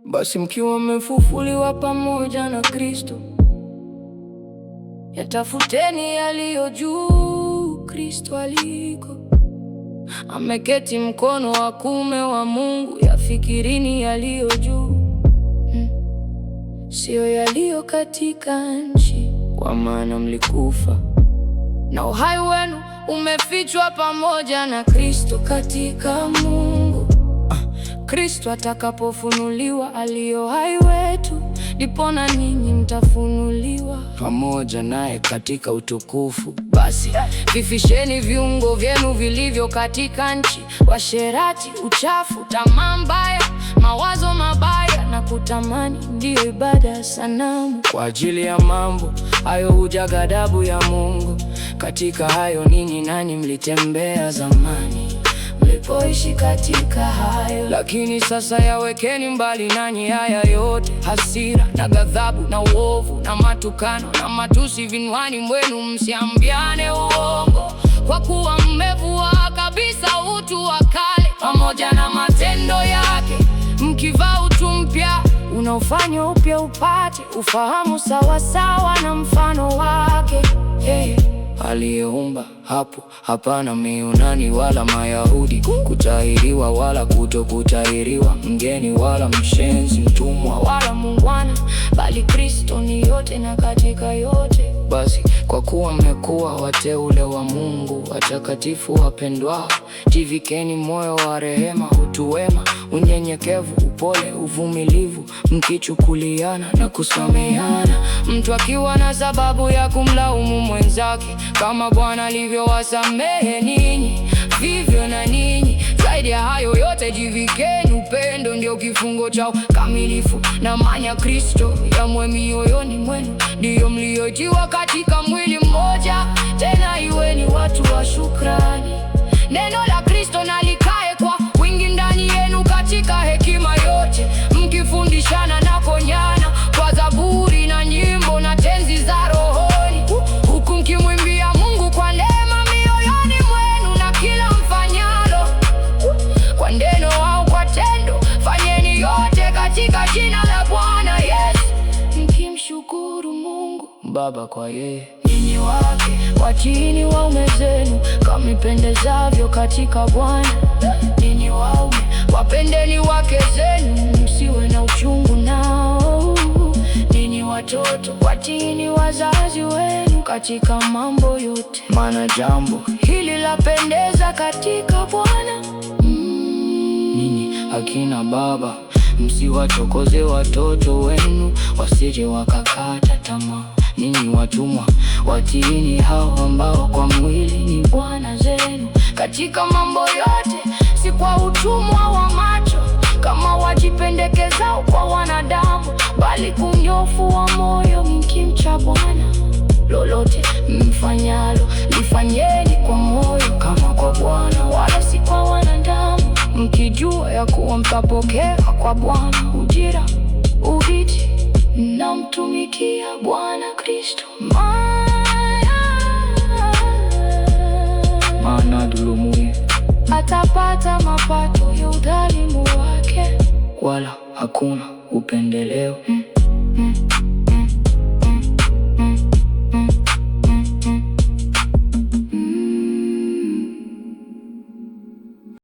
Basi mkiwa mmefufuliwa pamoja na Kristo, yatafuteni yaliyo juu, Kristo aliko ameketi mkono wa kuume wa Mungu. Yafikirini yaliyo juu, sio yaliyo katika nchi, kwa maana mlikufa na uhai wenu umefichwa pamoja na Kristo katika Mungu. Kristo atakapofunuliwa aliyo hai wetu, ndipo na ninyi mtafunuliwa pamoja naye katika utukufu. Basi vifisheni viungo vyenu vilivyo katika nchi: uasherati, uchafu, tamaa mbaya, mawazo mabaya na kutamani, ndiyo ibada ya sanamu. Kwa ajili ya mambo hayo huja ghadhabu ya Mungu. Katika hayo ninyi nanyi mlitembea zamani, mlipoishi katika hayo. Lakini sasa yawekeni mbali nanyi haya yote: hasira na ghadhabu na uovu na matukano na matusi vinywani mwenu. Msiambiane uongo, kwa kuwa mmevua kabisa utu wa kale pamoja na matendo yake, mkivaa utu mpya unaofanywa upya upate ufahamu sawasawa na mfano wake. Aliyeumba hapo hapana Myunani wala Myahudi, kutahiriwa wala kutokutahiriwa, mgeni wala mshenzi, mtumwa wala muungwana, bali Kristo ni yote na katika yote. Basi kwa kuwa mmekuwa wateule wa Mungu, watakatifu wapendwao, jivikeni moyo wa rehema, utu wema, unyenyekevu, upole, uvumilivu, mkichukuliana na kusameheana, mtu akiwa na sababu ya kumlaumu mwenzake. Kama Bwana alivyowasamehe ninyi, vivyo na ninyi. Zaidi ya hayo yote jivikeni upendo, ndio kifungo cha ukamilifu. Na amani ya Kristo yamwe mioyoni mwenu, ndiyo mlioitiwa katika mwili mmoja, tena iweni watu wa shukrani. Neno la Kristo na likae kwa wingi ndani yenu katika hekima yote, mkifundishana na kuonyana kwa zaburi na nyimbo na tenzi za rohoni, huku mkimwimbia Mungu kwa neema mioyoni mwenu. Na kila mfanyalo, kwa neno au kwa tendo, fanyeni yote katika jina la Bwana Yesu, mkimshukuru Mungu Baba kwa yeye. Ninyi wake watiini waume zenu kama ipendezavyo katika Bwana. Ninyi waume wapendeni wake zenu, msiwe na uchungu nao. Ninyi watoto watiini wazazi wenu katika mambo yote, maana jambo hili lapendeza katika Bwana. Ninyi akina baba, msiwachokoze watoto wenu, wasije wakakata tamaa. Ninyi watumwa watiini hao ambao kwa mwili ni bwana zenu katika mambo yote, si kwa utumwa wa macho kama wajipendekezao kwa wanadamu, bali kwa unyofu wa moyo, mkimcha Bwana. Lolote mfanyalo lifanyeni kwa moyo kama kwa Bwana, wala si kwa wanadamu, mkijua ya kuwa mtapokea kwa Bwana ujira ubiti, na mtumikia Bwana Kristo. Maana dhulumuye atapata mapato ya udhalimu wake, wala hakuna upendeleo.